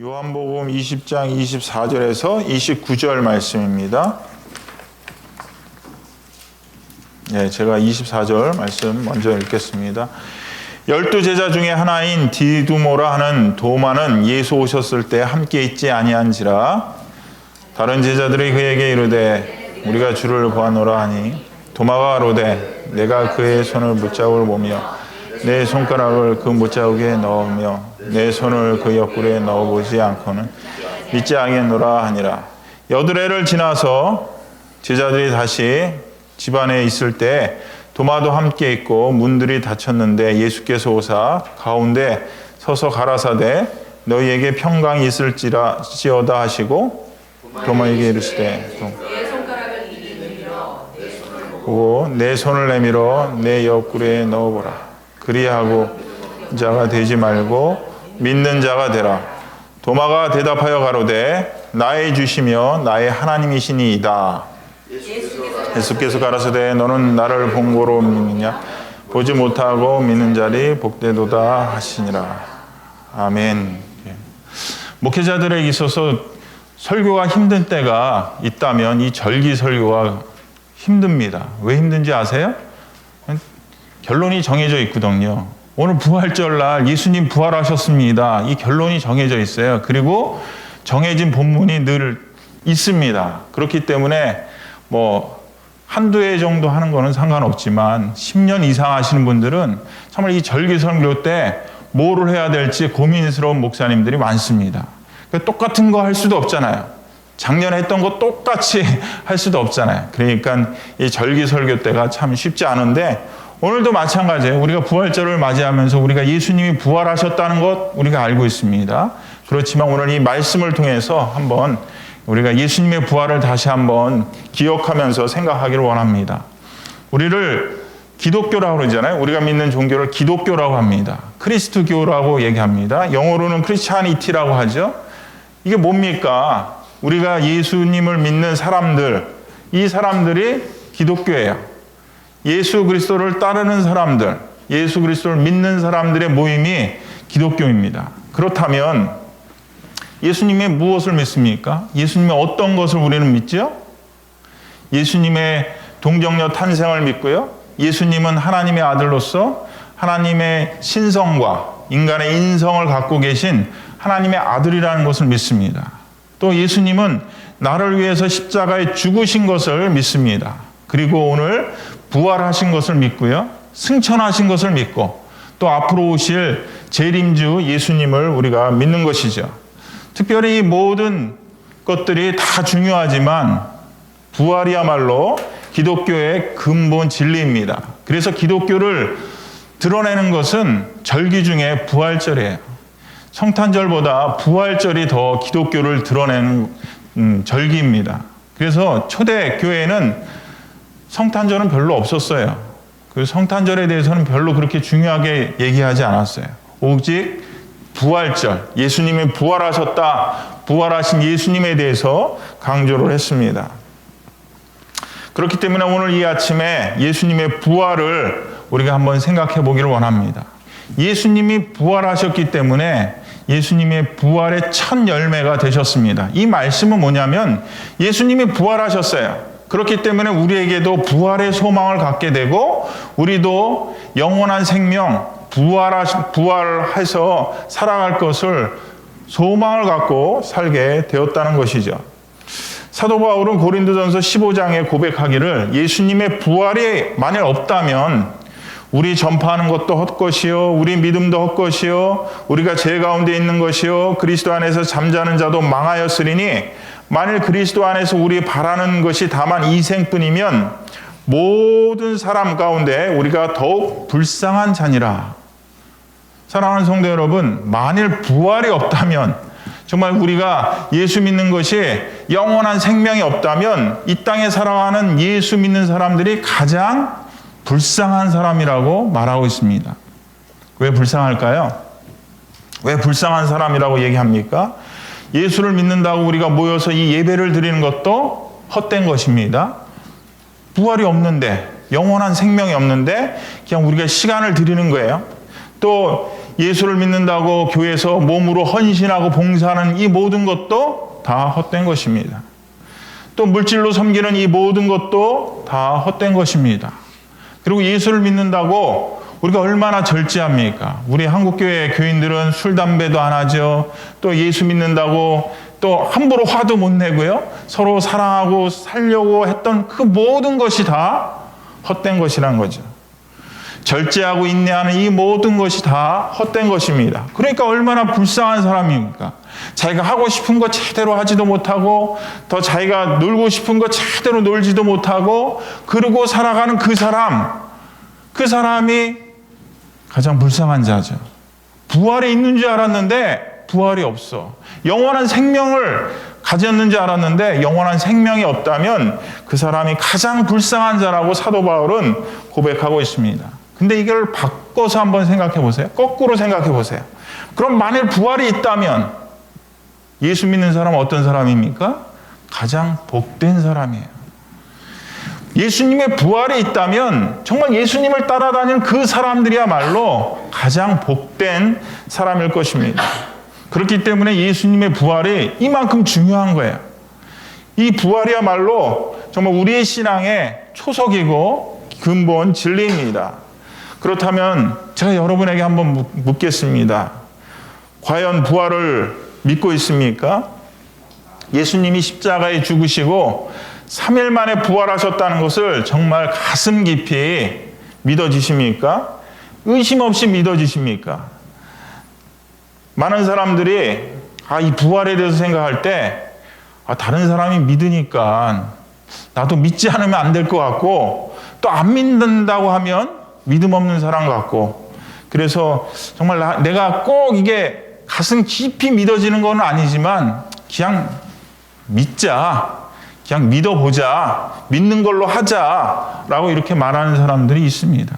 요한복음 20장 24절에서 29절 말씀입니다. 제가 24절 말씀 먼저 읽겠습니다. 12제자 중에 하나인 디두모라 하는 도마는 예수 오셨을 때 함께 있지 아니한지라. 다른 제자들이 그에게 이르되 우리가 주를 보았노라 하니 도마가 이르되 내가 그의 손을 못자국을 보며 내 손가락을 그 못자국에 넣으며 내 손을 그 옆구리에 넣어보지 않고는 믿지 않겠노라 하니라. 여드레를 지나서 제자들이 다시 집안에 있을 때 도마도 함께 있고 문들이 닫혔는데 예수께서 오사 가운데 서서 가라사대 너희에게 평강이 있을지어다 하시고 도마에게 이르시되 보고 내 손을 내밀어 내 옆구리에 넣어보라. 그리하고 자가 되지 말고 믿는 자가 되라. 도마가 대답하여 가로되 나의 주시며 나의 하나님이시니이다. 예수께서 가라사대 너는 나를 본 거로 믿느냐? 보지 못하고 믿는 자리 복되도다 하시니라. 아멘. 목회자들에게 있어서 설교가 힘든 때가 있다면 이 절기 설교가 힘듭니다. 왜 힘든지 아세요? 결론이 정해져 있거든요. 오늘 부활절날 예수님 부활하셨습니다. 이 결론이 정해져 있어요. 그리고 정해진 본문이 늘 있습니다. 그렇기 때문에 한두 해 정도 하는 거는 상관없지만 10년 이상 하시는 분들은 정말 이 절기 설교 때 뭐를 해야 될지 고민스러운 목사님들이 많습니다. 똑같은 거 할 수도 없잖아요. 작년에 했던 거 똑같이 할 수도 없잖아요. 그러니까 이 절기 설교 때가 참 쉽지 않은데 오늘도 마찬가지예요. 우리가 부활절을 맞이하면서 우리가 예수님이 부활하셨다는 것 우리가 알고 있습니다. 그렇지만 오늘 이 말씀을 통해서 한번 우리가 예수님의 부활을 다시 한번 기억하면서 생각하기를 원합니다. 우리를 기독교라고 그러잖아요. 우리가 믿는 종교를 기독교라고 합니다. 크리스트교라고 얘기합니다. 영어로는 크리스찬이티라고 하죠. 이게 뭡니까? 우리가 예수님을 믿는 사람들, 이 사람들이 기독교예요. 예수 그리스도를 따르는 사람들, 예수 그리스도를 믿는 사람들의 모임이 기독교입니다. 그렇다면 예수님의 무엇을 믿습니까? 예수님의 어떤 것을 우리는 믿죠? 예수님의 동정녀 탄생을 믿고요. 예수님은 하나님의 아들로서 하나님의 신성과 인간의 인성을 갖고 계신 하나님의 아들이라는 것을 믿습니다. 또 예수님은 나를 위해서 십자가에 죽으신 것을 믿습니다. 그리고 오늘 부활하신 것을 믿고요. 승천하신 것을 믿고 또 앞으로 오실 재림주 예수님을 우리가 믿는 것이죠. 특별히 이 모든 것들이 다 중요하지만 부활이야말로 기독교의 근본 진리입니다. 그래서 기독교를 드러내는 것은 절기 중에 부활절이에요. 성탄절보다 부활절이 더 기독교를 드러내는 절기입니다. 그래서 초대 교회는 성탄절은 별로 없었어요. 그 성탄절에 대해서는 별로 그렇게 중요하게 얘기하지 않았어요. 오직 부활절, 예수님이 부활하셨다, 부활하신 예수님에 대해서 강조를 했습니다. 그렇기 때문에 오늘 이 아침에 예수님의 부활을 우리가 한번 생각해 보기를 원합니다. 예수님이 부활하셨기 때문에 예수님의 부활의 첫 열매가 되셨습니다. 이 말씀은 뭐냐면 예수님이 부활하셨어요. 그렇기 때문에 우리에게도 부활의 소망을 갖게 되고 우리도 영원한 생명, 부활해서 살아갈 것을 소망을 갖고 살게 되었다는 것이죠. 사도 바울은 고린도전서 15장에 고백하기를 예수님의 부활이 만일 없다면 우리 전파하는 것도 헛것이요 우리 믿음도 헛것이요 우리가 죄 가운데 있는 것이요 그리스도 안에서 잠자는 자도 망하였으리니 만일 그리스도 안에서 우리 바라는 것이 다만 이 생뿐이면 모든 사람 가운데 우리가 더욱 불쌍한 자니라. 사랑하는 성도 여러분, 만일 부활이 없다면 정말 우리가 예수 믿는 것이 영원한 생명이 없다면 이 땅에 살아가는 예수 믿는 사람들이 가장 불쌍한 사람이라고 말하고 있습니다. 왜 불쌍할까요? 왜 불쌍한 사람이라고 얘기합니까? 예수를 믿는다고 우리가 모여서 이 예배를 드리는 것도 헛된 것입니다. 부활이 없는데, 영원한 생명이 없는데 그냥 우리가 시간을 드리는 거예요. 또 예수를 믿는다고 교회에서 몸으로 헌신하고 봉사하는 이 모든 것도 다 헛된 것입니다. 또 물질로 섬기는 이 모든 것도 다 헛된 것입니다. 그리고 예수를 믿는다고 우리가 얼마나 절제합니까? 우리 한국교회 교인들은 술, 담배도 안 하죠. 또 예수 믿는다고 또 함부로 화도 못 내고요. 서로 사랑하고 살려고 했던 그 모든 것이 다 헛된 것이란 거죠. 절제하고 인내하는 이 모든 것이 다 헛된 것입니다. 그러니까 얼마나 불쌍한 사람입니까? 자기가 하고 싶은 거 제대로 하지도 못하고 더 자기가 놀고 싶은 거 제대로 놀지도 못하고 그러고 살아가는 그 사람이 가장 불쌍한 자죠. 부활에 있는 줄 알았는데 부활이 없어. 영원한 생명을 가졌는 줄 알았는데 영원한 생명이 없다면 그 사람이 가장 불쌍한 자라고 사도 바울은 고백하고 있습니다. 근데 이걸 바꿔서 한번 생각해 보세요. 거꾸로 생각해 보세요. 그럼 만일 부활이 있다면 예수 믿는 사람은 어떤 사람입니까? 가장 복된 사람이에요. 예수님의 부활이 있다면 정말 예수님을 따라다니는 그 사람들이야말로 가장 복된 사람일 것입니다. 그렇기 때문에 예수님의 부활이 이만큼 중요한 거예요. 이 부활이야말로 정말 우리의 신앙의 초석이고 근본 진리입니다. 그렇다면 제가 여러분에게 한번 묻겠습니다. 과연 부활을 믿고 있습니까? 예수님이 십자가에 죽으시고 3일 만에 부활하셨다는 것을 정말 가슴 깊이 믿어지십니까? 의심 없이 믿어지십니까? 많은 사람들이 이 부활에 대해서 생각할 때 다른 사람이 믿으니까 나도 믿지 않으면 안 될 것 같고 또 안 믿는다고 하면 믿음 없는 사람 같고 그래서 정말 내가 꼭 이게 가슴 깊이 믿어지는 건 아니지만 그냥 믿자. 그냥 믿어보자. 믿는 걸로 하자라고 이렇게 말하는 사람들이 있습니다.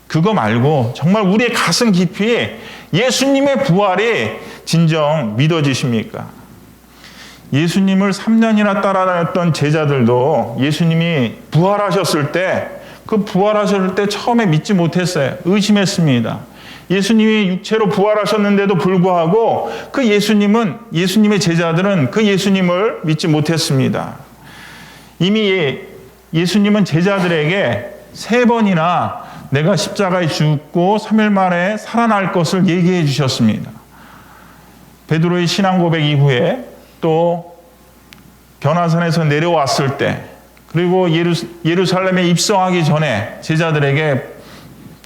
그거 말고 정말 우리의 가슴 깊이 예수님의 부활이 진정 믿어지십니까? 예수님을 3년이나 따라다녔던 제자들도 예수님이 부활하셨을 때 그 부활하셨을 때 처음에 믿지 못했어요. 의심했습니다. 예수님이 육체로 부활하셨는데도 불구하고 그 예수님의 제자들은 그 예수님을 믿지 못했습니다. 이미 예수님은 제자들에게 3번이나 내가 십자가에 죽고 3일 만에 살아날 것을 얘기해 주셨습니다. 베드로의 신앙 고백 이후에 또 변화산에서 내려왔을 때 그리고 예루살렘에 입성하기 전에 제자들에게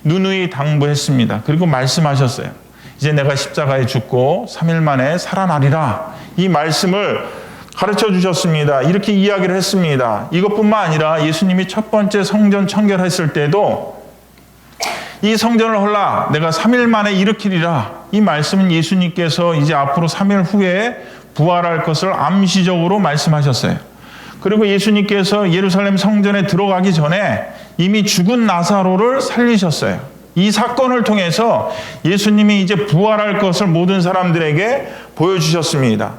누누이 당부했습니다. 그리고 말씀하셨어요. 이제 내가 십자가에 죽고 3일 만에 살아나리라. 이 말씀을 가르쳐 주셨습니다. 이렇게 이야기를 했습니다. 이것뿐만 아니라 예수님이 첫 번째 성전 청결했을 때도 이 성전을 헐라 내가 3일 만에 일으키리라. 이 말씀은 예수님께서 이제 앞으로 3일 후에 부활할 것을 암시적으로 말씀하셨어요. 그리고 예수님께서 예루살렘 성전에 들어가기 전에 이미 죽은 나사로를 살리셨어요. 이 사건을 통해서 예수님이 이제 부활할 것을 모든 사람들에게 보여주셨습니다.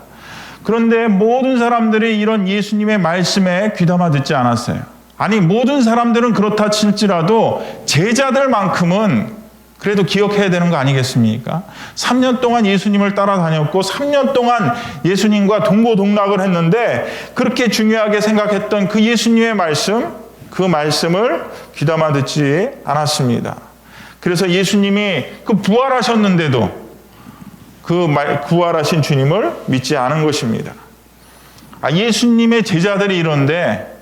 그런데 모든 사람들이 이런 예수님의 말씀에 귀담아 듣지 않았어요. 아니 모든 사람들은 그렇다 칠지라도 제자들만큼은 그래도 기억해야 되는 거 아니겠습니까? 3년 동안 예수님을 따라다녔고 3년 동안 예수님과 동고동락을 했는데 그렇게 중요하게 생각했던 그 예수님의 말씀, 그 말씀을 귀담아 듣지 않았습니다. 그래서 예수님이 그 부활하셨는데도 그 부활하신 주님을 믿지 않은 것입니다. 예수님의 제자들이 이런데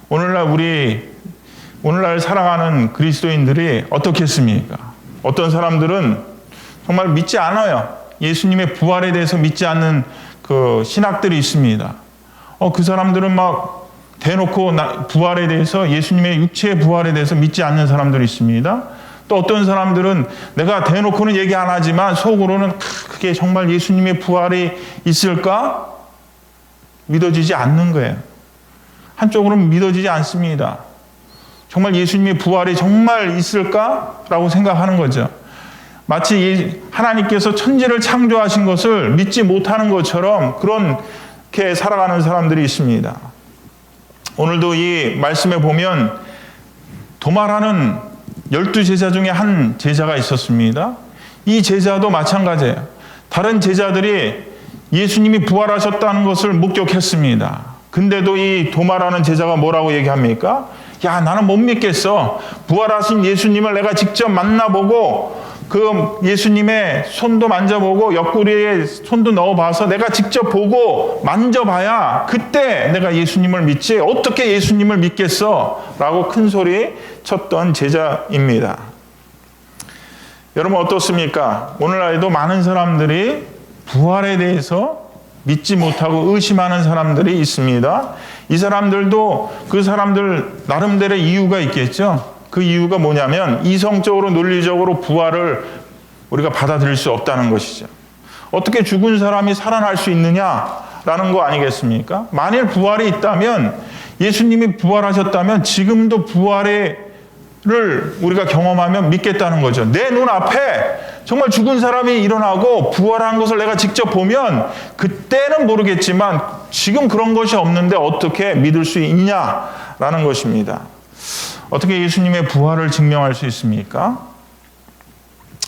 오늘날 살아가는 그리스도인들이 어떻겠습니까? 어떤 사람들은 정말 믿지 않아요. 예수님의 부활에 대해서 믿지 않는 그 신학들이 있습니다. 그 사람들은 막 대놓고 부활에 대해서 예수님의 육체의 부활에 대해서 믿지 않는 사람들이 있습니다. 또 어떤 사람들은 내가 대놓고는 얘기 안 하지만 속으로는 그게 정말 예수님의 부활이 있을까? 믿어지지 않는 거예요. 한쪽으로는 믿어지지 않습니다. 정말 예수님의 부활이 정말 있을까라고 생각하는 거죠. 마치 하나님께서 천지를 창조하신 것을 믿지 못하는 것처럼 그렇게 살아가는 사람들이 있습니다. 오늘도 이 말씀에 보면 도마라는 12제자 중에 한 제자가 있었습니다. 이 제자도 마찬가지예요. 다른 제자들이 예수님이 부활하셨다는 것을 목격했습니다. 근데도 이 도마라는 제자가 뭐라고 얘기합니까? 야, 나는 못 믿겠어. 부활하신 예수님을 내가 직접 만나보고 그 예수님의 손도 만져보고 옆구리에 손도 넣어봐서 내가 직접 보고 만져봐야 그때 내가 예수님을 믿지 어떻게 예수님을 믿겠어? 라고 큰 소리 쳤던 제자입니다. 여러분 어떻습니까? 오늘날에도 많은 사람들이 부활에 대해서 믿지 못하고 의심하는 사람들이 있습니다. 이 사람들도 그 사람들 나름대로의 이유가 있겠죠. 그 이유가 뭐냐면 이성적으로 논리적으로 부활을 우리가 받아들일 수 없다는 것이죠. 어떻게 죽은 사람이 살아날 수 있느냐라는 거 아니겠습니까? 만일 부활이 있다면 예수님이 부활하셨다면 지금도 부활을 우리가 경험하면 믿겠다는 거죠. 내 눈앞에 정말 죽은 사람이 일어나고 부활한 것을 내가 직접 보면 그때는 모르겠지만 지금 그런 것이 없는데 어떻게 믿을 수 있냐라는 것입니다. 어떻게 예수님의 부활을 증명할 수 있습니까?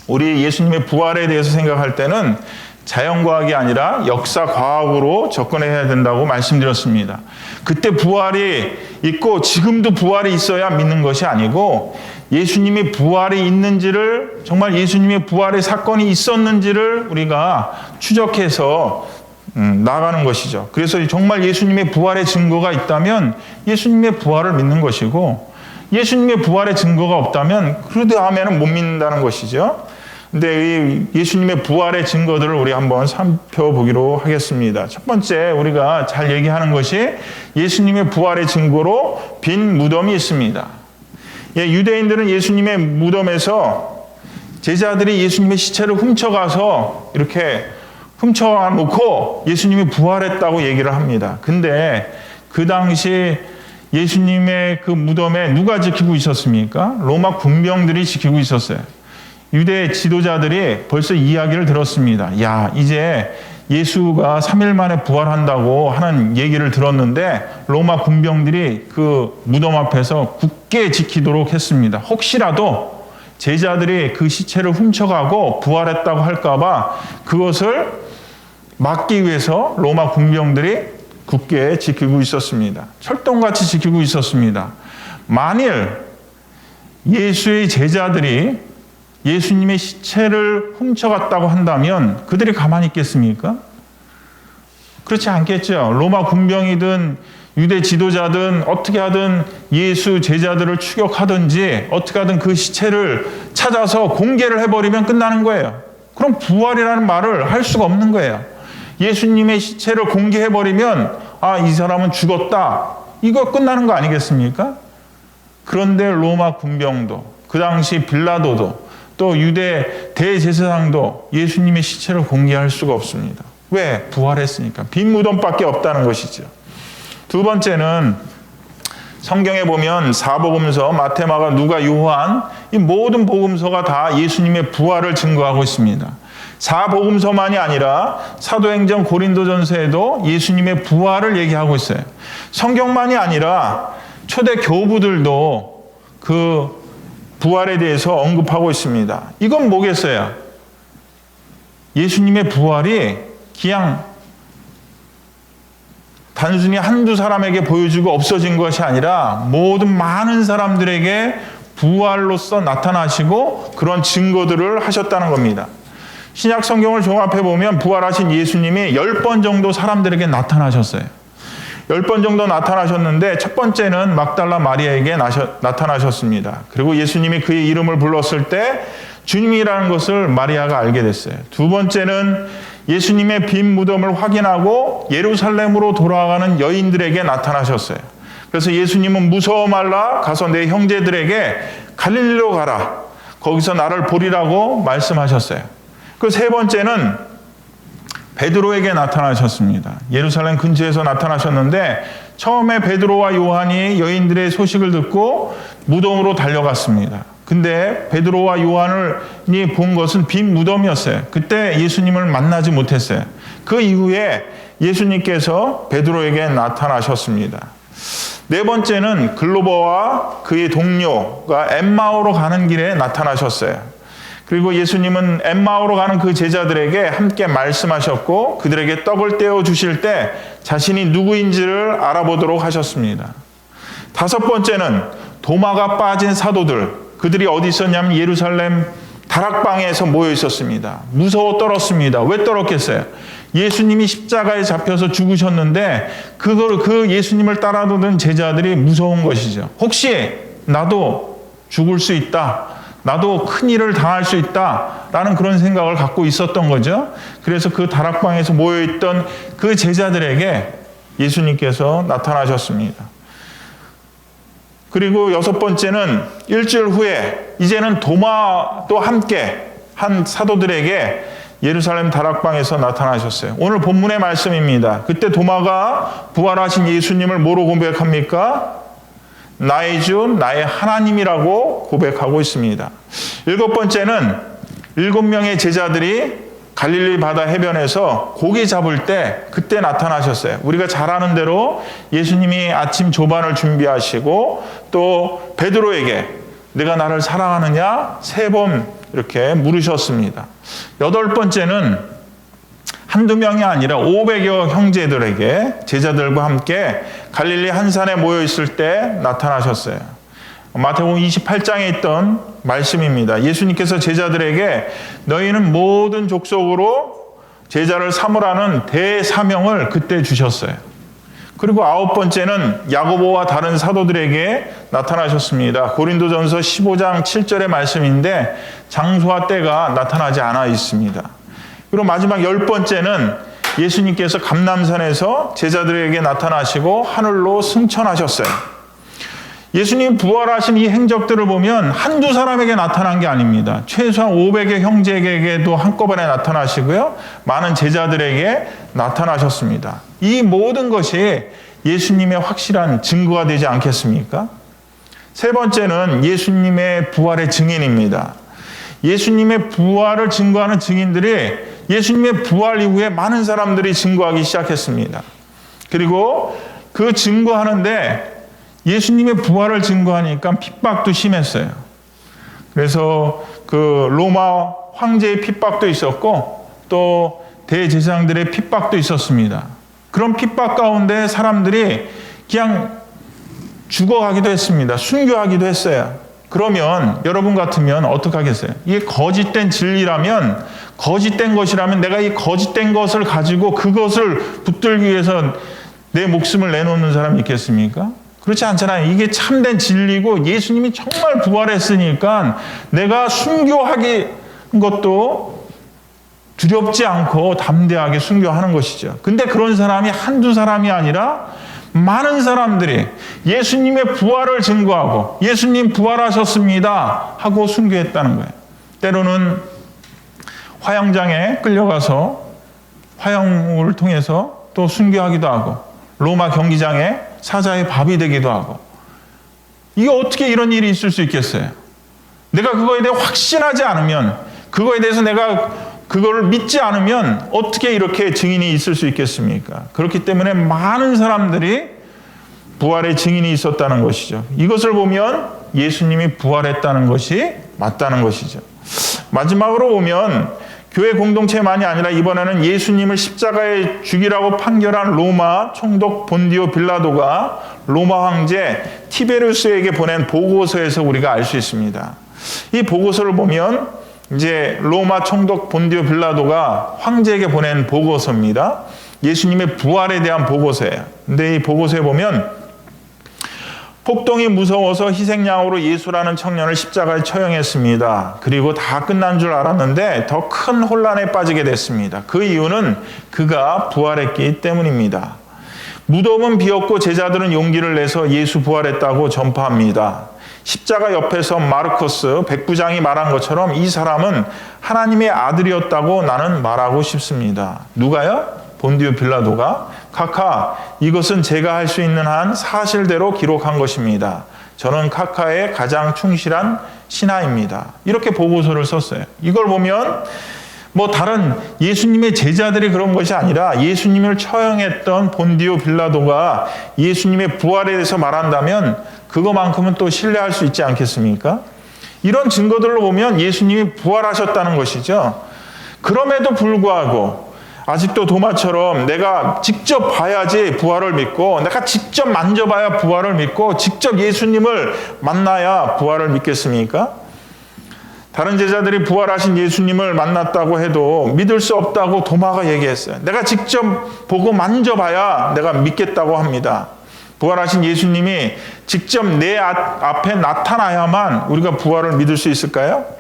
우리 예수님의 부활에 대해서 생각할 때는 자연과학이 아니라 역사과학으로 접근해야 된다고 말씀드렸습니다. 그때 부활이 있고 지금도 부활이 있어야 믿는 것이 아니고 예수님이 부활이 있는지를 정말 예수님의 부활의 사건이 있었는지를 우리가 추적해서 나가는 것이죠. 그래서 정말 예수님의 부활의 증거가 있다면 예수님의 부활을 믿는 것이고 예수님의 부활의 증거가 없다면 그 다음에는 못 믿는다는 것이죠. 근데 이 예수님의 부활의 증거들을 우리 한번 살펴보기로 하겠습니다. 첫 번째 우리가 잘 얘기하는 것이 예수님의 부활의 증거로 빈 무덤이 있습니다. 유대인들은 예수님의 무덤에서 제자들이 예수님의 시체를 훔쳐가서 이렇게 훔쳐놓고 예수님이 부활했다고 얘기를 합니다. 근데 그 당시 예수님의 그 무덤에 누가 지키고 있었습니까? 로마 군병들이 지키고 있었어요. 유대 지도자들이 벌써 이야기를 들었습니다. 야, 이제 예수가 3일 만에 부활한다고 하는 얘기를 들었는데 로마 군병들이 그 무덤 앞에서 굳게 지키도록 했습니다. 혹시라도 제자들이 그 시체를 훔쳐가고 부활했다고 할까봐 그것을 막기 위해서 로마 군병들이 굳게 지키고 있었습니다. 철동같이 지키고 있었습니다. 만일 예수의 제자들이 예수님의 시체를 훔쳐갔다고 한다면 그들이 가만히 있겠습니까? 그렇지 않겠죠. 로마 군병이든 유대 지도자든 어떻게 하든 예수 제자들을 추격하든지 어떻게 하든 그 시체를 찾아서 공개를 해버리면 끝나는 거예요. 그럼 부활이라는 말을 할 수가 없는 거예요. 예수님의 시체를 공개해버리면 아, 이 사람은 죽었다. 이거 끝나는 거 아니겠습니까? 그런데 로마 군병도 그 당시 빌라도도 또 유대 대제사장도 예수님의 시체를 공개할 수가 없습니다. 왜? 부활했으니까. 빈 무덤밖에 없다는 것이죠. 두 번째는 성경에 보면 사복음서, 마태, 마가, 누가, 요한 이 모든 복음서가 다 예수님의 부활을 증거하고 있습니다. 사복음서만이 아니라 사도행전, 고린도전서에도 예수님의 부활을 얘기하고 있어요. 성경만이 아니라 초대 교부들도 그 부활에 대해서 언급하고 있습니다. 이건 뭐겠어요? 예수님의 부활이 그냥 단순히 한두 사람에게 보여주고 없어진 것이 아니라 모든 많은 사람들에게 부활로서 나타나시고 그런 증거들을 하셨다는 겁니다. 신약 성경을 종합해 보면 부활하신 예수님이 10번 정도 사람들에게 나타나셨어요. 10번 정도 나타나셨는데 첫 번째는 막달라 마리아에게 나타나셨습니다. 그리고 예수님이 그의 이름을 불렀을 때 주님이라는 것을 마리아가 알게 됐어요. 두 번째는 예수님의 빈 무덤을 확인하고 예루살렘으로 돌아가는 여인들에게 나타나셨어요. 그래서 예수님은 무서워 말라, 가서 내 형제들에게 갈릴리로 가라, 거기서 나를 보리라고 말씀하셨어요. 그 세 번째는 베드로에게 나타나셨습니다. 예루살렘 근처에서 나타나셨는데 처음에 베드로와 요한이 여인들의 소식을 듣고 무덤으로 달려갔습니다. 근데 베드로와 요한이 본 것은 빈 무덤이었어요. 그때 예수님을 만나지 못했어요. 그 이후에 예수님께서 베드로에게 나타나셨습니다. 네 번째는 글로버와 그의 동료가 엠마오로 가는 길에 나타나셨어요. 그리고 예수님은 엠마오로 가는 그 제자들에게 함께 말씀하셨고 그들에게 떡을 떼어 주실 때 자신이 누구인지를 알아보도록 하셨습니다. 다섯 번째는 도마가 빠진 사도들, 그들이 어디 있었냐면 예루살렘 다락방에서 모여 있었습니다. 무서워 떨었습니다. 왜 떨었겠어요? 예수님이 십자가에 잡혀서 죽으셨는데 그 예수님을 따라오던 제자들이 무서운 것이죠. 혹시 나도 죽을 수 있다, 나도 큰 일을 당할 수 있다라는 그런 생각을 갖고 있었던 거죠. 그래서 그 다락방에서 모여있던 그 제자들에게 예수님께서 나타나셨습니다. 그리고 여섯 번째는 일주일 후에 이제는 도마도 함께 한 사도들에게 예루살렘 다락방에서 나타나셨어요. 오늘 본문의 말씀입니다. 그때 도마가 부활하신 예수님을 뭐로 고백합니까? 나의 주, 나의 하나님이라고 고백하고 있습니다. 일곱 번째는 7명의 제자들이 갈릴리 바다 해변에서 고기 잡을 때 그때 나타나셨어요. 우리가 잘 아는 대로 예수님이 아침 조반을 준비하시고 또 베드로에게 내가 나를 사랑하느냐 3번 이렇게 물으셨습니다. 여덟 번째는 한두 명이 아니라 500여 형제들에게 제자들과 함께 갈릴리 한 산에 모여 있을 때 나타나셨어요. 마태복음 28장에 있던 말씀입니다. 예수님께서 제자들에게 너희는 모든 족속으로 제자를 삼으라는 대사명을 그때 주셨어요. 그리고 아홉 번째는 야고보와 다른 사도들에게 나타나셨습니다. 고린도전서 15장 7절의 말씀인데 장소와 때가 나타나지 않아 있습니다. 그리고 마지막 10번째는 예수님께서 감람산에서 제자들에게 나타나시고 하늘로 승천하셨어요. 예수님 부활하신 이 행적들을 보면 한두 사람에게 나타난 게 아닙니다. 최소한 500의 형제에게도 한꺼번에 나타나시고요. 많은 제자들에게 나타나셨습니다. 이 모든 것이 예수님의 확실한 증거가 되지 않겠습니까? 세 번째는 예수님의 부활의 증인입니다. 예수님의 부활을 증거하는 증인들이 예수님의 부활 이후에 많은 사람들이 증거하기 시작했습니다. 그리고 그 증거하는데 예수님의 부활을 증거하니까 핍박도 심했어요. 그래서 그 로마 황제의 핍박도 있었고 또 대제사장들의 핍박도 있었습니다. 그런 핍박 가운데 사람들이 그냥 죽어가기도 했습니다. 순교하기도 했어요. 그러면 여러분 같으면 어떻게 하겠어요? 이게 거짓된 진리라면, 거짓된 것이라면 내가 이 거짓된 것을 가지고 그것을 붙들기 위해서 내 목숨을 내놓는 사람이 있겠습니까? 그렇지 않잖아요. 이게 참된 진리고 예수님이 정말 부활했으니까 내가 순교하기 것도 두렵지 않고 담대하게 순교하는 것이죠. 근데 그런 사람이 한두 사람이 아니라 많은 사람들이 예수님의 부활을 증거하고 예수님 부활하셨습니다 하고 순교했다는 거예요. 때로는 화형장에 끌려가서 화형을 통해서 또 순교하기도 하고 로마 경기장에 사자의 밥이 되기도 하고. 이게 어떻게 이런 일이 있을 수 있겠어요? 내가 그거에 대해 확신하지 않으면, 그거에 대해서 내가 그거를 믿지 않으면 어떻게 이렇게 증인이 있을 수 있겠습니까? 그렇기 때문에 많은 사람들이 부활의 증인이 있었다는 것이죠. 이것을 보면 예수님이 부활했다는 것이 맞다는 것이죠. 마지막으로 보면 교회 공동체만이 아니라 이번에는 예수님을 십자가에 죽이라고 판결한 로마 총독 본디오 빌라도가 로마 황제 티베리우스에게 보낸 보고서에서 우리가 알 수 있습니다. 이 보고서를 보면 이제 로마 총독 본디오 빌라도가 황제에게 보낸 보고서입니다. 예수님의 부활에 대한 보고서예요. 근데 이 보고서에 보면 폭동이 무서워서 희생양으로 예수라는 청년을 십자가에 처형했습니다. 그리고 다 끝난 줄 알았는데 더 큰 혼란에 빠지게 됐습니다. 그 이유는 그가 부활했기 때문입니다. 무덤은 비었고 제자들은 용기를 내서 예수 부활했다고 전파합니다. 십자가 옆에서 마르코스 백부장이 말한 것처럼 이 사람은 하나님의 아들이었다고 나는 말하고 싶습니다. 누가요? 본디오 빌라도가 카카, 이것은 제가 할 수 있는 한 사실대로 기록한 것입니다. 저는 카카의 가장 충실한 신하입니다. 이렇게 보고서를 썼어요. 이걸 보면 뭐 다른 예수님의 제자들이 그런 것이 아니라 예수님을 처형했던 본디오 빌라도가 예수님의 부활에 대해서 말한다면 그거만큼은 또 신뢰할 수 있지 않겠습니까? 이런 증거들로 보면 예수님이 부활하셨다는 것이죠. 그럼에도 불구하고 아직도 도마처럼 내가 직접 봐야지 부활을 믿고, 내가 직접 만져봐야 부활을 믿고, 직접 예수님을 만나야 부활을 믿겠습니까? 다른 제자들이 부활하신 예수님을 만났다고 해도 믿을 수 없다고 도마가 얘기했어요. 내가 직접 보고 만져봐야 내가 믿겠다고 합니다. 부활하신 예수님이 직접 내 앞에 나타나야만 우리가 부활을 믿을 수 있을까요?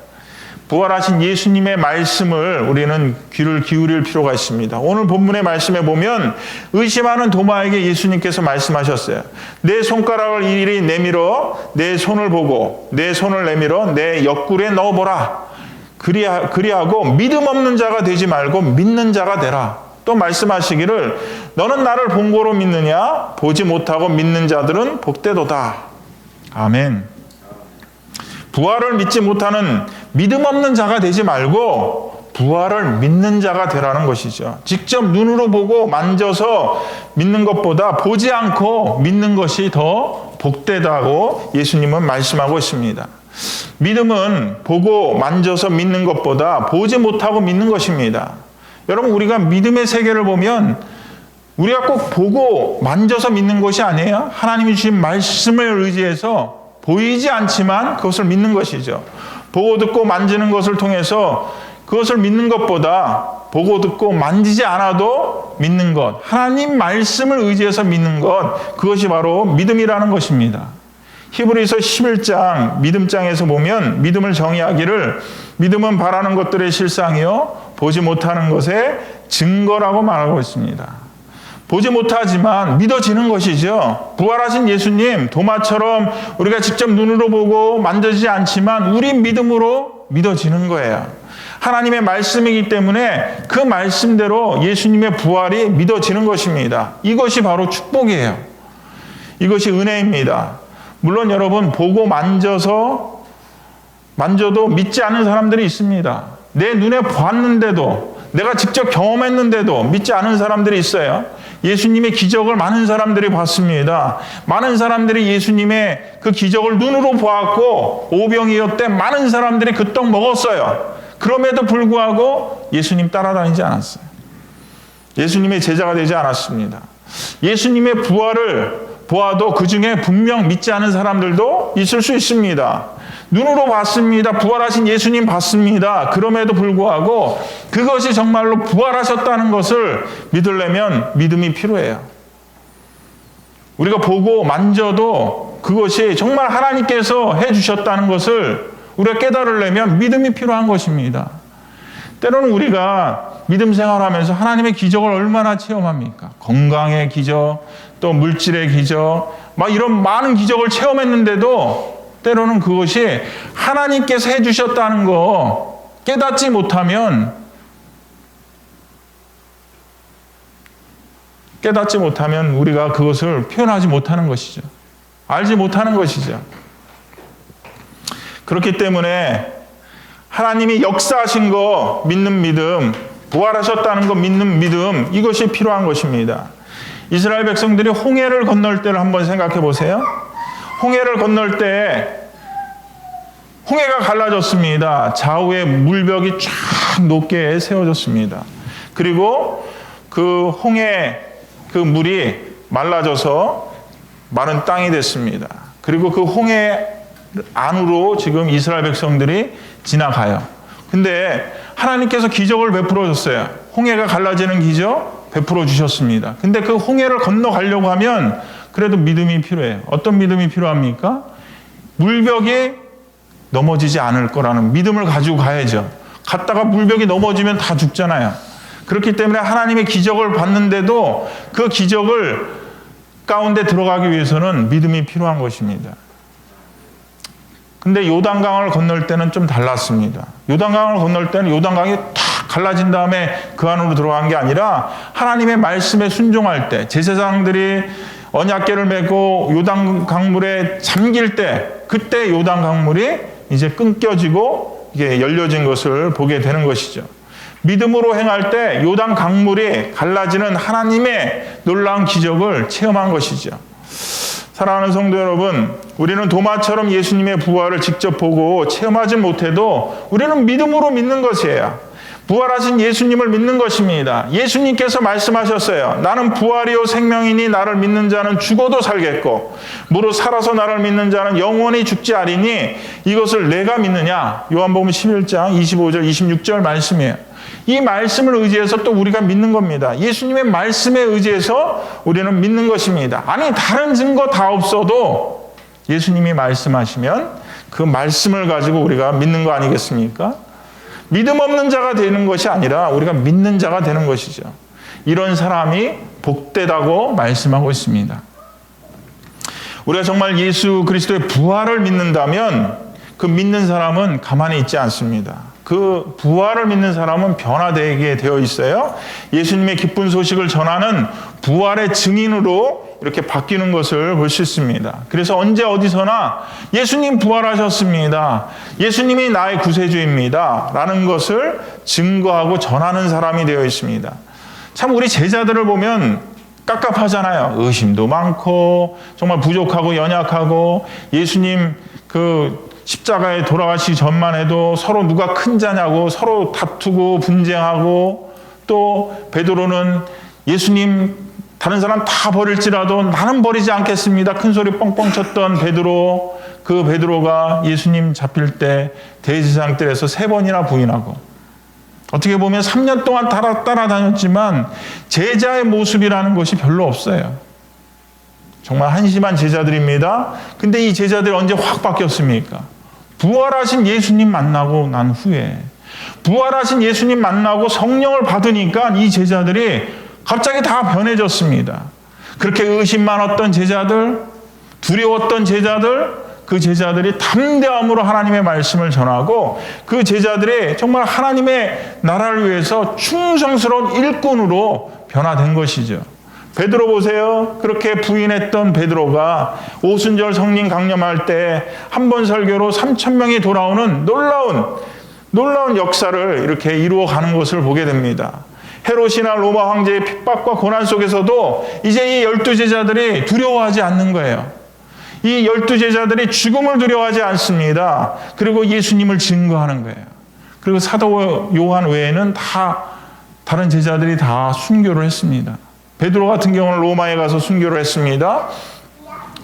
부활하신 예수님의 말씀을 우리는 귀를 기울일 필요가 있습니다. 오늘 본문의 말씀에 보면 의심하는 도마에게 예수님께서 말씀하셨어요. 내 손가락을 이리 내밀어 내 손을 보고 내 손을 내밀어 내 옆구리에 넣어보라. 그리하고 믿음 없는 자가 되지 말고 믿는 자가 되라. 또 말씀하시기를 너는 나를 본 거로 믿느냐? 보지 못하고 믿는 자들은 복되도다. 아멘. 부활을 믿지 못하는 믿음 없는 자가 되지 말고 부활을 믿는 자가 되라는 것이죠. 직접 눈으로 보고 만져서 믿는 것보다 보지 않고 믿는 것이 더 복되다고 예수님은 말씀하고 있습니다. 믿음은 보고 만져서 믿는 것보다 보지 못하고 믿는 것입니다. 여러분, 우리가 믿음의 세계를 보면 우리가 꼭 보고 만져서 믿는 것이 아니에요. 하나님이 주신 말씀을 의지해서 보이지 않지만 그것을 믿는 것이죠. 보고 듣고 만지는 것을 통해서 그것을 믿는 것보다 보고 듣고 만지지 않아도 믿는 것, 하나님 말씀을 의지해서 믿는 것, 그것이 바로 믿음이라는 것입니다. 히브리서 11장 믿음장에서 보면 믿음을 정의하기를 믿음은 바라는 것들의 실상이요 보지 못하는 것의 증거라고 말하고 있습니다. 보지 못하지만 믿어지는 것이죠. 부활하신 예수님, 도마처럼 우리가 직접 눈으로 보고 만져지지 않지만 우리 믿음으로 믿어지는 거예요. 하나님의 말씀이기 때문에 그 말씀대로 예수님의 부활이 믿어지는 것입니다. 이것이 바로 축복이에요. 이것이 은혜입니다. 물론 여러분, 보고 만져도 믿지 않는 사람들이 있습니다. 내 눈에 보았는데도, 내가 직접 경험했는데도 믿지 않은 사람들이 있어요. 예수님의 기적을 많은 사람들이 봤습니다. 많은 사람들이 예수님의 그 기적을 눈으로 보았고 오병이어 때 많은 사람들이 그 떡 먹었어요. 그럼에도 불구하고 예수님 따라다니지 않았어요. 예수님의 제자가 되지 않았습니다. 예수님의 부활을 보아도 그 중에 분명 믿지 않은 사람들도 있을 수 있습니다. 눈으로 봤습니다. 부활하신 예수님 봤습니다. 그럼에도 불구하고 그것이 정말로 부활하셨다는 것을 믿으려면 믿음이 필요해요. 우리가 보고 만져도 그것이 정말 하나님께서 해주셨다는 것을 우리가 깨달으려면 믿음이 필요한 것입니다. 때로는 우리가 믿음 생활하면서 하나님의 기적을 얼마나 체험합니까? 건강의 기적, 또 물질의 기적, 막 이런 많은 기적을 체험했는데도 때로는 그것이 하나님께서 해주셨다는 거 깨닫지 못하면 우리가 그것을 표현하지 못하는 것이죠. 알지 못하는 것이죠. 그렇기 때문에 하나님이 역사하신 거 믿는 믿음, 부활하셨다는 거 믿는 믿음, 이것이 필요한 것입니다. 이스라엘 백성들이 홍해를 건널 때를 한번 생각해 보세요. 홍해를 건널 때 홍해가 갈라졌습니다. 좌우에 물벽이 쫙 높게 세워졌습니다. 그리고 그 홍해 그 물이 말라져서 마른 땅이 됐습니다. 그리고 그 홍해 안으로 지금 이스라엘 백성들이 지나가요. 근데 하나님께서 기적을 베풀어 줬어요. 홍해가 갈라지는 기적 베풀어 주셨습니다. 근데 그 홍해를 건너가려고 하면 그래도 믿음이 필요해요. 어떤 믿음이 필요합니까? 물벽이 넘어지지 않을 거라는 믿음을 가지고 가야죠. 갔다가 물벽이 넘어지면 다 죽잖아요. 그렇기 때문에 하나님의 기적을 봤는데도 그 기적을 가운데 들어가기 위해서는 믿음이 필요한 것입니다. 근데 요단강을 건널 때는 좀 달랐습니다. 요단강을 건널 때는 요단강이 탁 갈라진 다음에 그 안으로 들어간 게 아니라 하나님의 말씀에 순종할 때, 제사장들이 언약궤를 메고 요단 강물에 잠길 때, 그때 요단 강물이 이제 끊겨지고 이게 열려진 것을 보게 되는 것이죠. 믿음으로 행할 때 요단 강물이 갈라지는 하나님의 놀라운 기적을 체험한 것이죠. 사랑하는 성도 여러분, 우리는 도마처럼 예수님의 부활을 직접 보고 체험하지 못해도 우리는 믿음으로 믿는 것이에요. 부활하신 예수님을 믿는 것입니다. 예수님께서 말씀하셨어요. 나는 부활이요 생명이니 나를 믿는 자는 죽어도 살겠고 무릇 살아서 나를 믿는 자는 영원히 죽지 아니니 이것을 내가 믿느냐? 요한복음 11장 25절 26절 말씀이에요. 이 말씀을 의지해서 또 우리가 믿는 겁니다. 예수님의 말씀에 의지해서 우리는 믿는 것입니다. 아니 다른 증거 다 없어도 예수님이 말씀하시면 그 말씀을 가지고 우리가 믿는 거 아니겠습니까? 믿음 없는 자가 되는 것이 아니라 우리가 믿는 자가 되는 것이죠. 이런 사람이 복되다고 말씀하고 있습니다. 우리가 정말 예수 그리스도의 부활을 믿는다면 그 믿는 사람은 가만히 있지 않습니다. 그 부활을 믿는 사람은 변화되게 되어 있어요. 예수님의 기쁜 소식을 전하는 부활의 증인으로 이렇게 바뀌는 것을 볼 수 있습니다. 그래서 언제 어디서나 예수님 부활하셨습니다. 예수님이 나의 구세주입니다. 라는 것을 증거하고 전하는 사람이 되어 있습니다. 참 우리 제자들을 보면 깝깝하잖아요. 의심도 많고 정말 부족하고 연약하고 예수님 십자가에 돌아가시기 전만 해도 서로 누가 큰 자냐고 서로 다투고 분쟁하고 또 베드로는 예수님 다른 사람 다 버릴지라도 나는 버리지 않겠습니다. 큰 소리 뻥뻥 쳤던 베드로, 그 베드로가 예수님 잡힐 때 대제사장 뜰에서 3번이나 부인하고 어떻게 보면 3년 동안 따라다녔지만 제자의 모습이라는 것이 별로 없어요. 정말 한심한 제자들입니다. 근데 이 제자들이 언제 확 바뀌었습니까? 부활하신 예수님 만나고 난 후에 부활하신 예수님 만나고 성령을 받으니까 이 제자들이 갑자기 다 변해졌습니다. 그렇게 의심 많았던 제자들, 두려웠던 제자들, 그 제자들이 담대함으로 하나님의 말씀을 전하고 그 제자들이 정말 하나님의 나라를 위해서 충성스러운 일꾼으로 변화된 것이죠. 베드로 보세요. 그렇게 부인했던 베드로가 오순절 성령 강림할 때 한 번 설교로 3,000명이 돌아오는 놀라운 역사를 이렇게 이루어가는 것을 보게 됩니다. 헤롯이나 로마 황제의 핍박과 고난 속에서도 이제 이 12제자들이 두려워하지 않는 거예요. 이 12제자들이 죽음을 두려워하지 않습니다. 그리고 예수님을 증거하는 거예요. 그리고 사도 요한 외에는 다른 제자들이 다 순교를 했습니다. 베드로 같은 경우는 로마에 가서 순교를 했습니다.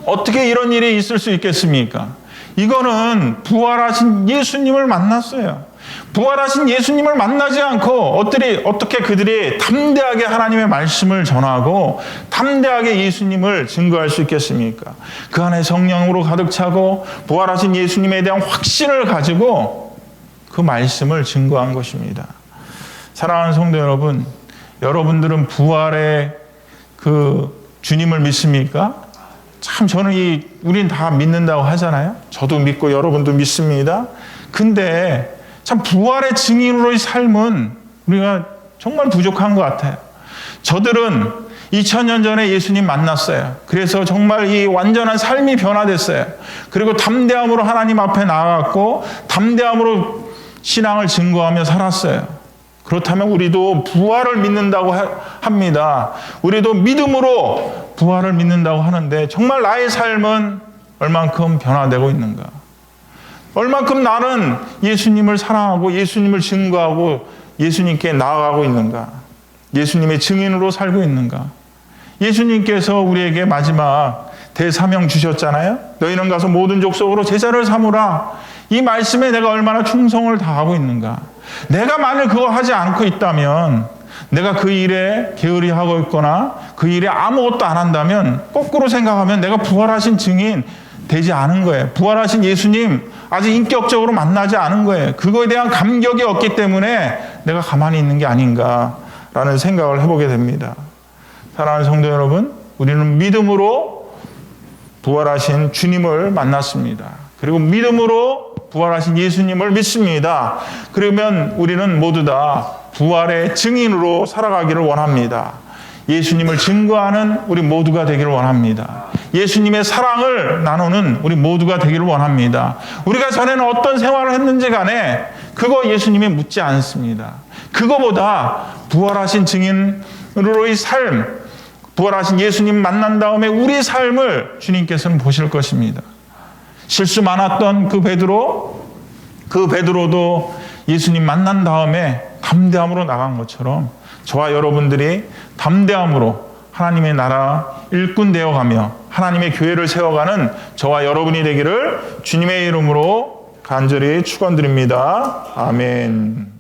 어떻게 이런 일이 있을 수 있겠습니까? 이거는 부활하신 예수님을 만났어요. 부활하신 예수님을 만나지 않고 어떻게 그들이 담대하게 하나님의 말씀을 전하고 담대하게 예수님을 증거할 수 있겠습니까? 그 안에 성령으로 가득 차고 부활하신 예수님에 대한 확신을 가지고 그 말씀을 증거한 것입니다. 사랑하는 성도 여러분, 여러분들은 부활의 그 주님을 믿습니까? 참 저는 우린 다 믿는다고 하잖아요. 저도 믿고 여러분도 믿습니다. 근데 참 부활의 증인으로의 삶은 우리가 정말 부족한 것 같아요. 저들은 2000년 전에 예수님 만났어요. 그래서 정말 이 완전한 삶이 변화됐어요. 그리고 담대함으로 하나님 앞에 나아갔고 담대함으로 신앙을 증거하며 살았어요. 그렇다면 우리도 부활을 믿는다고 합니다. 우리도 믿음으로 부활을 믿는다고 하는데 정말 나의 삶은 얼만큼 변화되고 있는가? 얼만큼 나는 예수님을 사랑하고 예수님을 증거하고 예수님께 나아가고 있는가? 예수님의 증인으로 살고 있는가? 예수님께서 우리에게 마지막 대사명 주셨잖아요. 너희는 가서 모든 족속으로 제자를 삼으라. 이 말씀에 내가 얼마나 충성을 다하고 있는가? 내가 만일 그거 하지 않고 있다면, 내가 그 일에 게으리 하고 있거나 그 일에 아무것도 안 한다면 거꾸로 생각하면 내가 부활하신 증인 되지 않은 거예요. 부활하신 예수님 아직 인격적으로 만나지 않은 거예요. 그거에 대한 감격이 없기 때문에 내가 가만히 있는 게 아닌가라는 생각을 해보게 됩니다. 사랑하는 성도 여러분, 우리는 믿음으로 부활하신 주님을 만났습니다. 그리고 믿음으로 부활하신 예수님을 믿습니다. 그러면 우리는 모두 다 부활의 증인으로 살아가기를 원합니다. 예수님을 증거하는 우리 모두가 되기를 원합니다. 예수님의 사랑을 나누는 우리 모두가 되기를 원합니다. 우리가 전에는 어떤 생활을 했는지 간에 그거 예수님이 묻지 않습니다. 그거보다 부활하신 증인으로의 삶, 부활하신 예수님 만난 다음에 우리의 삶을 주님께서는 보실 것입니다. 실수 많았던 그 베드로도 예수님 만난 다음에 담대함으로 나간 것처럼 저와 여러분들이 담대함으로 하나님의 나라 일꾼 되어가며 하나님의 교회를 세워가는 저와 여러분이 되기를 주님의 이름으로 간절히 축원드립니다. 아멘.